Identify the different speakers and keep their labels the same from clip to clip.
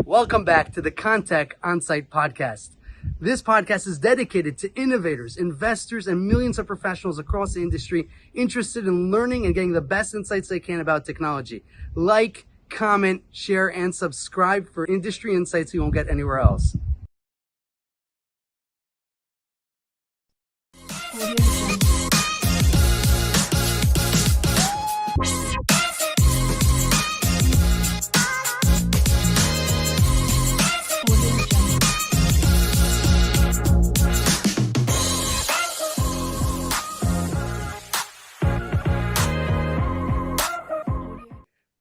Speaker 1: Welcome back to the Contech Onsite Podcast. This podcast is dedicated to innovators, investors, and millions of professionals across the industry interested in learning and getting the best insights they can about technology. Like, comment, share, and subscribe for industry insights you won't get anywhere else.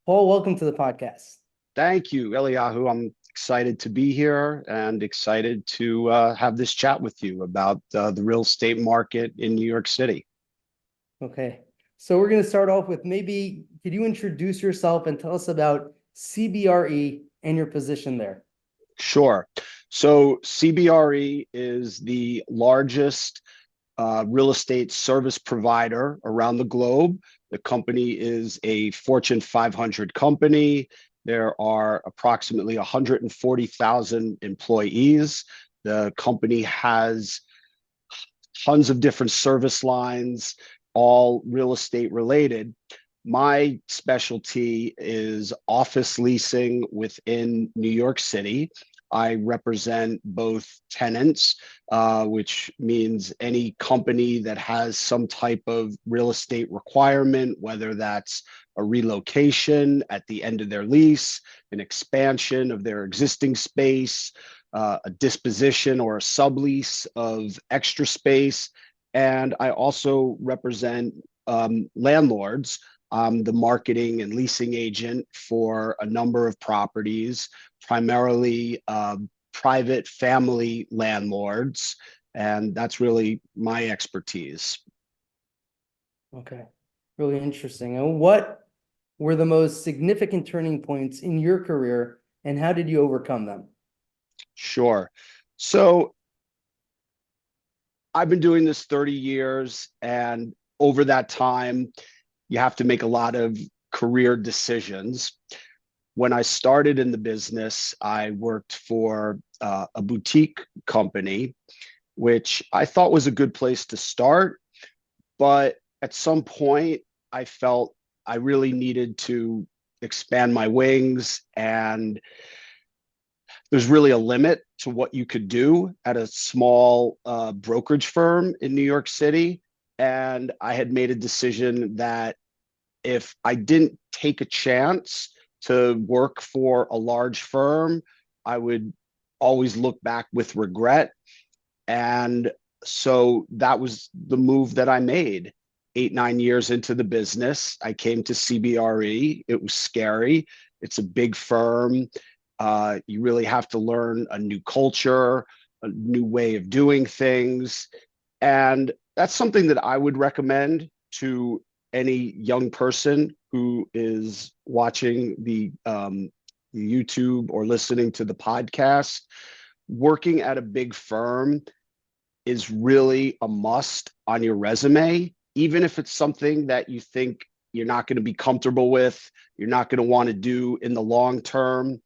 Speaker 1: Paul, welcome to the podcast.
Speaker 2: Thank you, Eliyahu. I'm excited to be here and excited to have this chat with you about the real estate market in New York City.
Speaker 1: Okay, so we're going to start off with maybe, could you introduce yourself and tell us about CBRE and your position there?
Speaker 2: Sure. So CBRE is the largest real estate service provider around the globe. The company is a Fortune 500 company. There are approximately 140,000 employees. The company has tons of different service lines, all real estate related. My specialty is office leasing within New York City. I represent both tenants, which means any company that has some type of real estate requirement, whether that's a relocation at the end of their lease, an expansion of their existing space, a disposition or a sublease of extra space. And I also represent landlords. I'm the marketing and leasing agent for a number of properties, primarily private family landlords, and that's really my expertise.
Speaker 1: Okay, really interesting. And what were the most significant turning points in your career, and how did you overcome them?
Speaker 2: Sure. So I've been doing this 30 years, and over that time, you have to make a lot of career decisions. When I started in the business, I worked for a boutique company, which I thought was a good place to start. But at some point, I felt I really needed to expand my wings, and there's really a limit to what you could do at a small brokerage firm in New York City. And I had made a decision that if I didn't take a chance to work for a large firm, I would always look back with regret. And so that was the move that I made. 8-9 years into the business, I came to CBRE. It was scary. It's a big firm. You really have to learn a new culture, a new way of doing things. And that's something that I would recommend to any young person who is watching the YouTube or listening to the podcast. Working at a big firm is really a must on your resume, even if it's something that you think you're not going to be comfortable with, you're not going to want to do in the long term.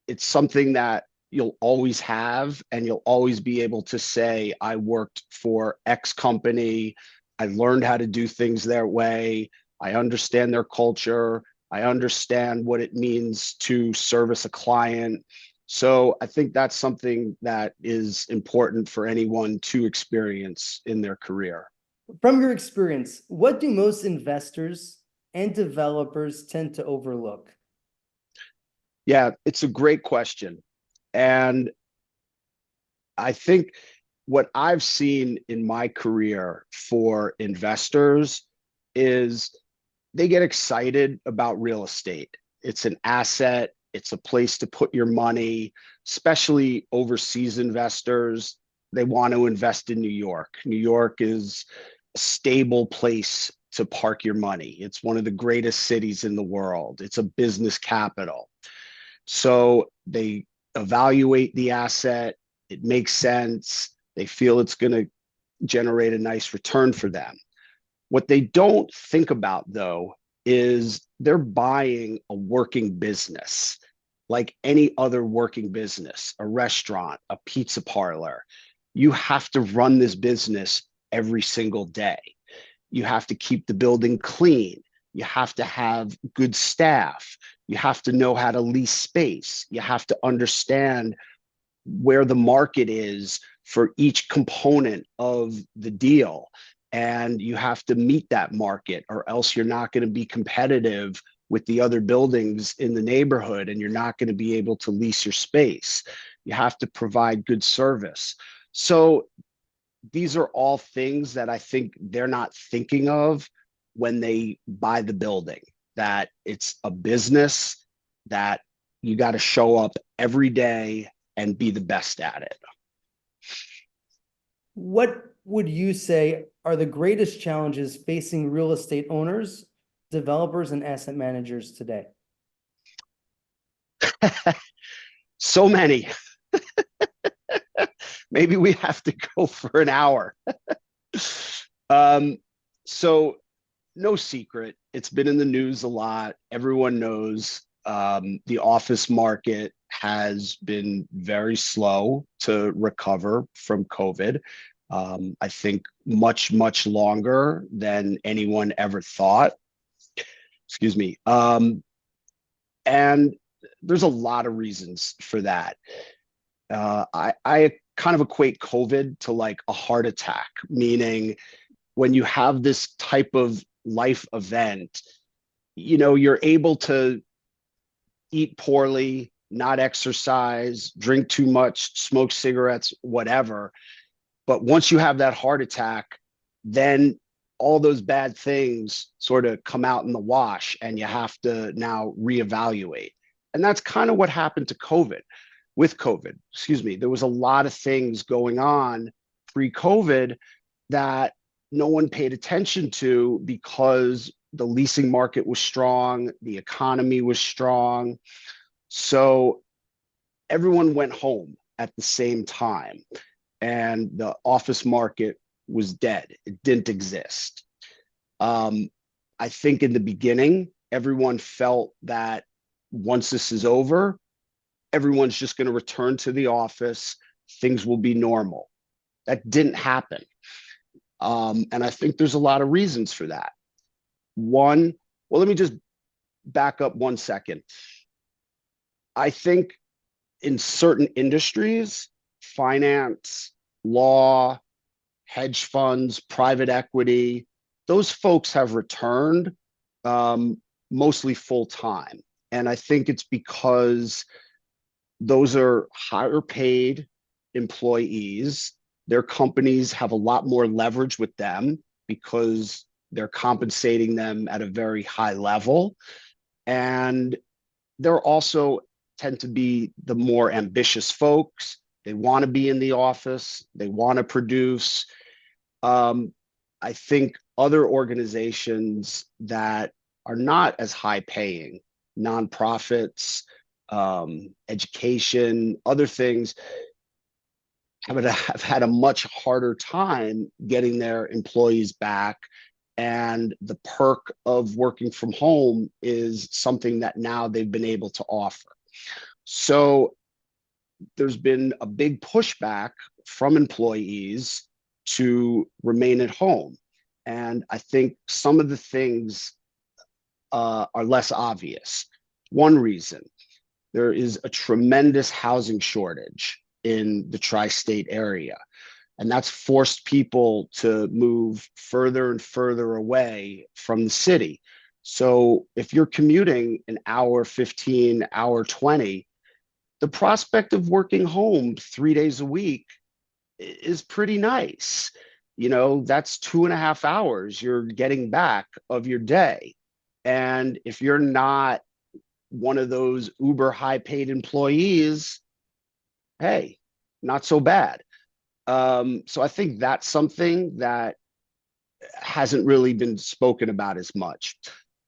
Speaker 2: It's something that you'll always have, and you'll always be able to say, I worked for X company. I learned how to do things their way. I understand their culture. I understand what it means to service a client. So I think that's something that is important for anyone to experience in their career.
Speaker 1: From your experience, what do most investors and developers tend to overlook?
Speaker 2: Yeah, it's a great question. And I think what I've seen in my career for investors is they get excited about real estate. It's an asset. It's a place to put your money, especially overseas investors. They want to invest in New York. New York is a stable place to park your money. It's one of the greatest cities in the world. It's a business capital. So they evaluate the asset. It makes sense. They feel it's going to generate a nice return for them. What they don't think about, though, is they're buying a working business. like any other working business, a restaurant, a pizza parlor. You have to run this business every single day. You have to keep the building clean. You have to have good staff. You have to know how to lease space. You have to understand where the market is for each component of the deal. And you have to meet that market, or else you're not going to be competitive with the other buildings in the neighborhood, and you're not going to be able to lease your space. You have to provide good service. So these are all things that I think they're not thinking of when they buy the building, that it's a business that you got to show up every day and be the best at it.
Speaker 1: What would you say are the greatest challenges facing real estate owners, developers, and asset managers today?
Speaker 2: So many. Maybe we have to go for an hour. So no secret, it's been in the news a lot. Everyone knows the office market has been very slow to recover from COVID. I think much, much longer than anyone ever thought. Excuse me. And there's a lot of reasons for that. I kind of equate COVID to like a heart attack, meaning when you have this type of life event, you're able to eat poorly, not exercise, drink too much, smoke cigarettes, whatever. But once you have that heart attack, then all those bad things sort of come out in the wash, and you have to now reevaluate. And that's kind of what happened to COVID. With COVID, there was a lot of things going on pre-COVID that no one paid attention to because the leasing market was strong, the economy was strong. So everyone went home at the same time, and the office market was dead. It didn't exist. I think in the beginning, everyone felt that once this is over, everyone's just going to return to the office. Things will be normal. That didn't happen. And I think there's a lot of reasons for that. One, well, let me just back up 1 second. I think in certain industries, finance, law, hedge funds, private equity, those folks have returned mostly full time. And I think it's because those are higher paid employees. Their companies have a lot more leverage with them because they're compensating them at a very high level. And they're also tend to be the more ambitious folks. They want to be in the office. They want to produce. I think other organizations that are not as high paying, nonprofits, education, other things, have had a much harder time getting their employees back. And the perk of working from home is something that now they've been able to offer. So there's been a big pushback from employees to remain at home. And I think some of the things are less obvious. One reason, there is a tremendous housing shortage in the tri-state area. And that's forced people to move further and further away from the city. So if you're commuting an hour 15, hour 20, the prospect of working home 3 days a week is pretty nice. That's 2.5 hours you're getting back of your day. And if you're not one of those uber high paid employees, hey, not so bad. So I think that's something that hasn't really been spoken about as much.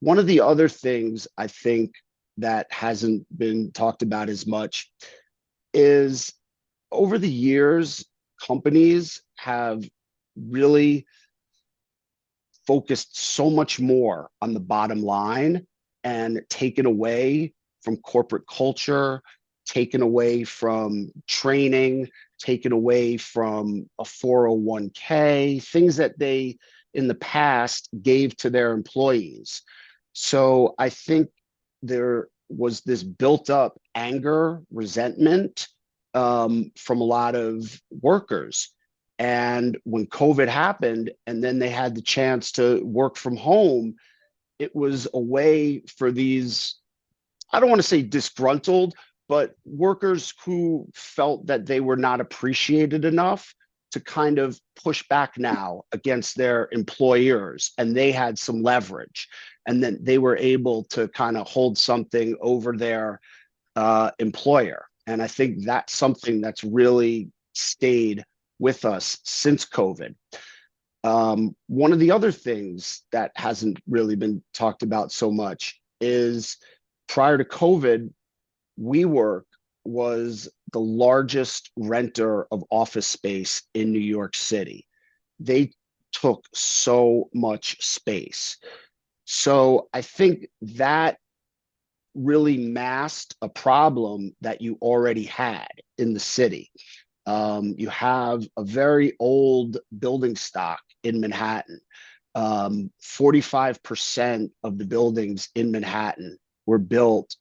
Speaker 2: One of the other things I think that hasn't been talked about as much is over the years, companies have really focused so much more on the bottom line and taken away from corporate culture, taken away from training, taken away from a 401k, things that they in the past gave to their employees. So I think there was this built up anger, resentment from a lot of workers. And when COVID happened, and then they had the chance to work from home, it was a way for these, I don't want to say disgruntled, but workers who felt that they were not appreciated enough to kind of push back now against their employers, and they had some leverage, and then they were able to kind of hold something over their employer. And I think that's something that's really stayed with us since COVID. One of the other things that hasn't really been talked about so much is prior to COVID, WeWork was the largest renter of office space in New York City. They took so much space. So I think that really masked a problem that you already had in the city. You have a very old building stock in Manhattan. 45% of the buildings in Manhattan were built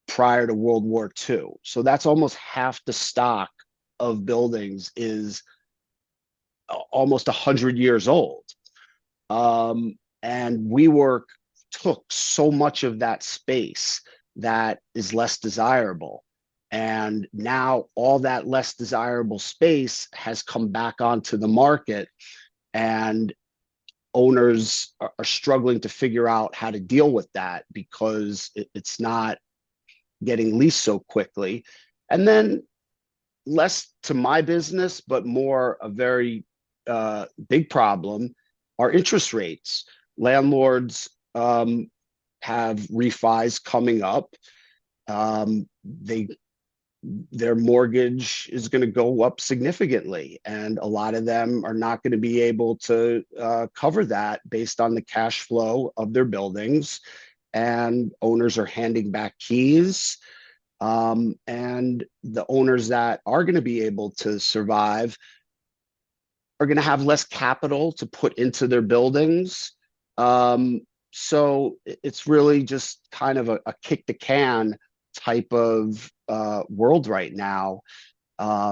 Speaker 2: prior to World War II. So that's almost half the stock of buildings is almost 100 years old. And WeWork took so much of that space that is less desirable. And now all that less desirable space has come back onto the market, and owners are struggling to figure out how to deal with that because it's not getting leased so quickly. And then less to my business, but more a very big problem are interest rates. Landlords have refis coming up. Their mortgage is going to go up significantly, and a lot of them are not going to be able to cover that based on the cash flow of their buildings, and owners are handing back keys. And the owners that are going to be able to survive are going to have less capital to put into their buildings. So it's really just kind of a kick the can type of world right now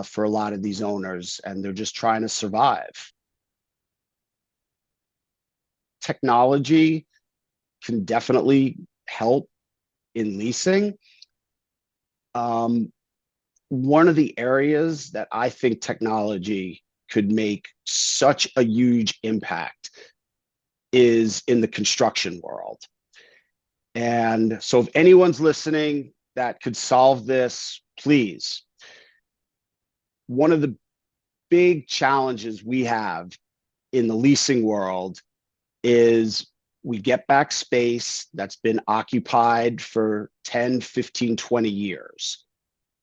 Speaker 2: for a lot of these owners, and they're just trying to survive. Technology can definitely help in leasing. One of the areas that I think technology could make such a huge impact is in the construction world. And so if anyone's listening that could solve this, please. One of the big challenges we have in the leasing world is we get back space that's been occupied for 10, 15, 20 years.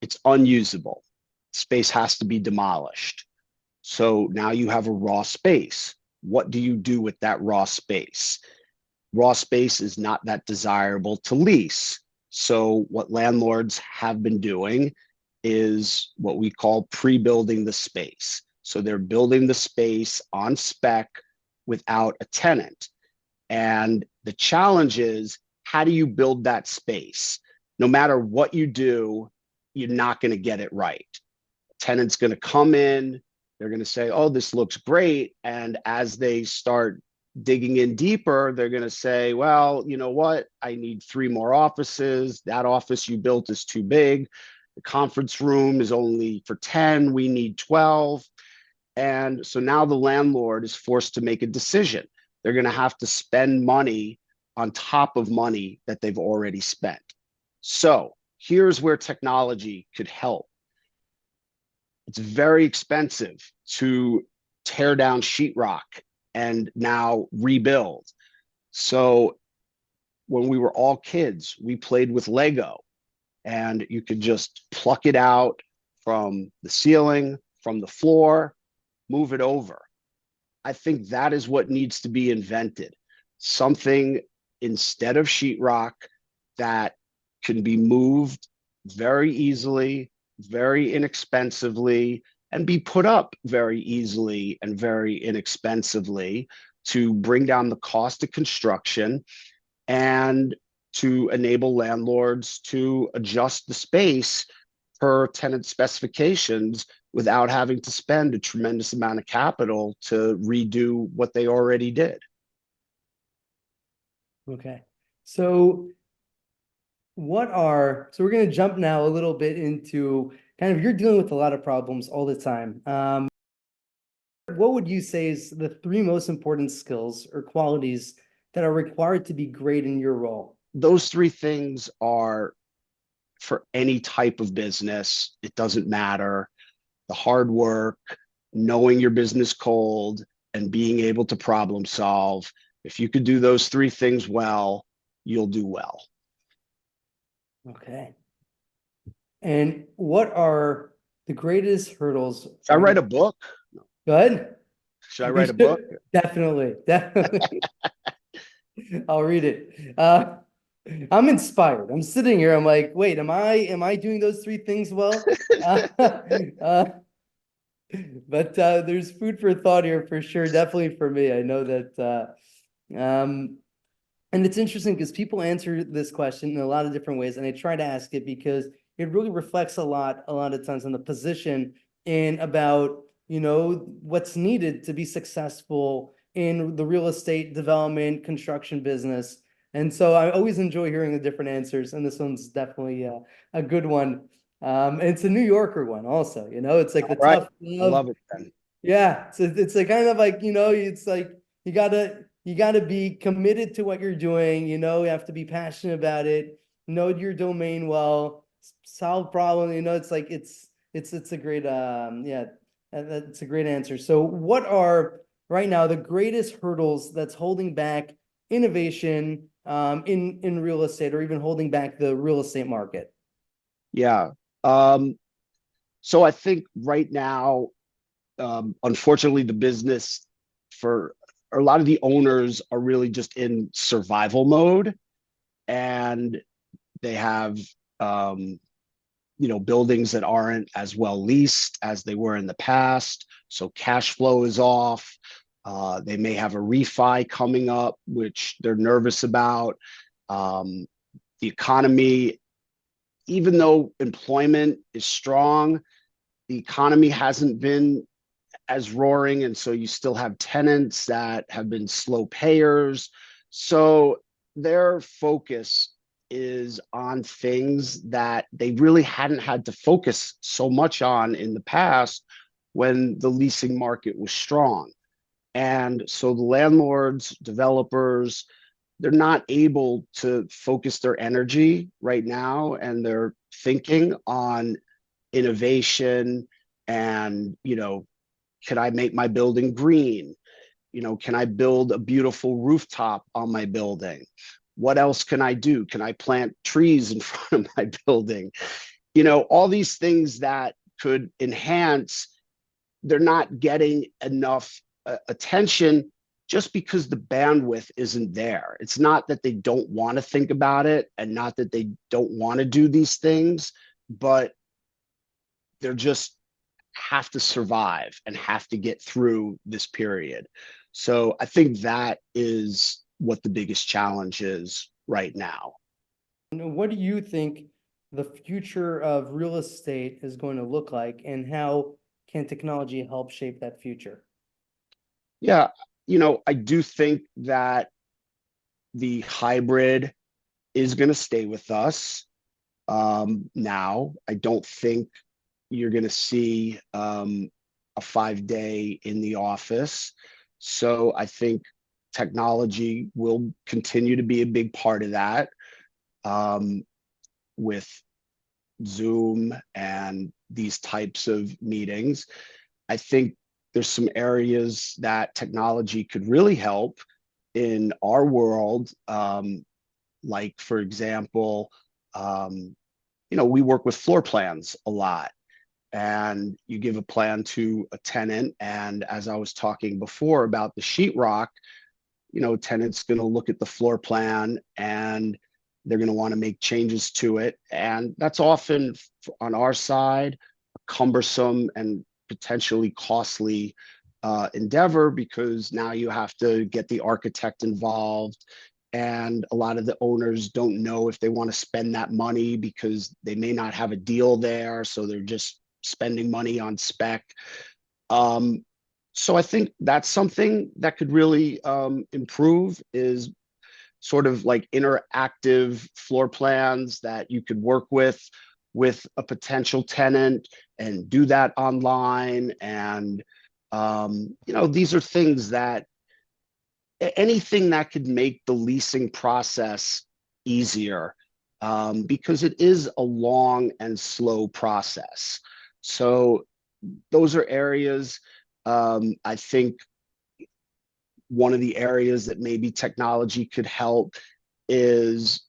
Speaker 2: It's unusable. Space has to be demolished. So now you have a raw space. What do you do with that raw space? Raw space is not that desirable to lease. So what landlords have been doing is what we call pre-building the space. So they're building the space on spec without a tenant. And the challenge is, how do you build that space? No matter what you do, you're not going to get it right. A tenant's going to come in, they're going to say, oh, this looks great. And as they start digging in deeper, they're going to say, well, you know what? I need 3 more offices. That office you built is too big. The conference room is only for 10. We need 12. And so now the landlord is forced to make a decision. They're going to have to spend money on top of money that they've already spent. So here's where technology could help. It's very expensive to tear down sheetrock and now rebuild. So when we were all kids, we played with Lego, and you could just pluck it out from the ceiling, from the floor, move it over. I think that is what needs to be invented. Something instead of sheetrock that can be moved very easily, very inexpensively, and be put up very easily and very inexpensively to bring down the cost of construction and to enable landlords to adjust the space per tenant specifications without having to spend a tremendous amount of capital to redo what they already did.
Speaker 1: Okay. So we're going to jump now a little bit into kind of, you're dealing with a lot of problems all the time. What would you say is the three most important skills or qualities that are required to be great in your role?
Speaker 2: Those three things are for any type of business. It doesn't matter. The hard work, knowing your business cold, and being able to problem solve. If you could do those three things well, you'll do well.
Speaker 1: Okay. And what are the greatest hurdles?
Speaker 2: Should I write a book?
Speaker 1: Go ahead.
Speaker 2: Should I write a book?
Speaker 1: Definitely. I'll read it. I'm inspired. I'm sitting here. I'm like, wait, am I doing those three things well? But there's food for thought here for sure. Definitely for me. I know that. And it's interesting because people answer this question in a lot of different ways, and I try to ask it because it really reflects a lot of times on the position and about, what's needed to be successful in the real estate development construction business. And so I always enjoy hearing the different answers, and this one's definitely a good one. And it's a New Yorker one also, it's like the tough love.
Speaker 2: I love it then.
Speaker 1: Yeah, so it's like kind of like, it's like you gotta be committed to what you're doing, you have to be passionate about it, know your domain well, solve problem, it's like it's a great that's a great answer. So what are right now the greatest hurdles that's holding back innovation in real estate, or even holding back the real estate market?
Speaker 2: Yeah. So I think right now, unfortunately, the business for a lot of the owners are really just in survival mode, and they have, buildings that aren't as well leased as they were in the past. So cash flow is off. They may have a refi coming up, which they're nervous about. The economy, even though employment is strong, the economy hasn't been as roaring. And so you still have tenants that have been slow payers. So their focus is on things that they really hadn't had to focus so much on in the past when the leasing market was strong. And so the landlords, developers, they're not able to focus their energy right now, and they're thinking on innovation and, can I make my building green? Can I build a beautiful rooftop on my building? What else can I do? Can I plant trees in front of my building? All these things that could enhance, they're not getting enough attention just because the bandwidth isn't there. It's not that they don't want to think about it, and not that they don't want to do these things, but they're just have to survive and have to get through this period. So I think that is what the biggest challenge is right now.
Speaker 1: What do you think the future of real estate is going to look like, and how can technology help shape that future?
Speaker 2: Yeah, I do think that the hybrid is going to stay with us. Now, I don't think you're going to see a 5-day in the office. So I think technology will continue to be a big part of that, with Zoom and these types of meetings. I think there's some areas that technology could really help in our world. Like, for example, we work with floor plans a lot, and you give a plan to a tenant. And as I was talking before about the sheetrock, tenant's going to look at the floor plan, and they're going to want to make changes to it. And that's often on our side, a cumbersome and potentially costly endeavor, because now you have to get the architect involved. And a lot of the owners don't know if they want to spend that money because they may not have a deal there. So they're just spending money on spec. So I think that's something that could really improve, is sort of like interactive floor plans that you could work with a potential tenant and do that online. And these are things that anything that could make the leasing process easier, because it is a long and slow process. So those are areas. I think one of the areas that maybe technology could help is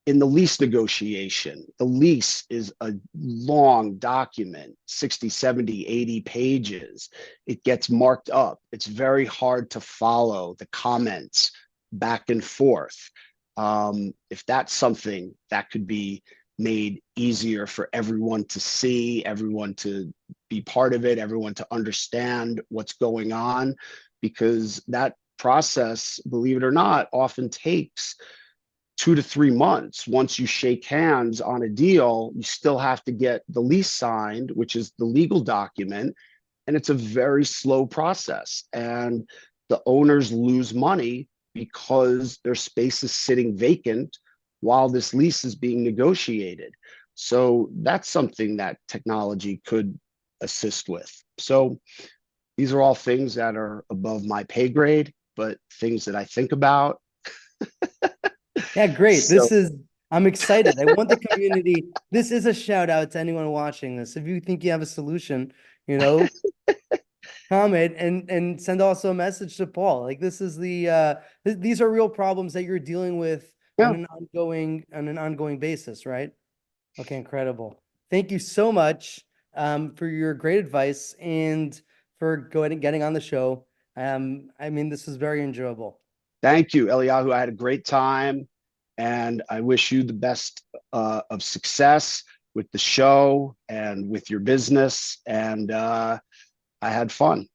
Speaker 2: in the lease negotiation. The lease is a long document, 60, 70, 80 pages. It gets marked up. It's very hard to follow the comments back and forth. If that's something that could be made easier for everyone to see, everyone to be part of it, everyone to understand what's going on, because that process, believe it or not, often takes 2 to 3 months. Once you shake hands on a deal, you still have to get the lease signed, which is the legal document. And it's a very slow process. And the owners lose money because their space is sitting vacant while this lease is being negotiated. So that's something that technology could assist with. So these are all things that are above my pay grade, but things that I think about.
Speaker 3: Yeah, great.
Speaker 2: So
Speaker 3: I'm excited. I want the community. This is a shout out to anyone watching this. If you think you have a solution, comment and send also a message to Paul. Like, this is these are real problems that you're dealing with on
Speaker 2: yeah,
Speaker 3: an ongoing basis, right? Okay, incredible. Thank you so much for your great advice and for going and getting on the show. This is very enjoyable.
Speaker 2: thank you, Eliyahu. I had a great time, and I wish you the best of success with the show and with your business. And I had fun.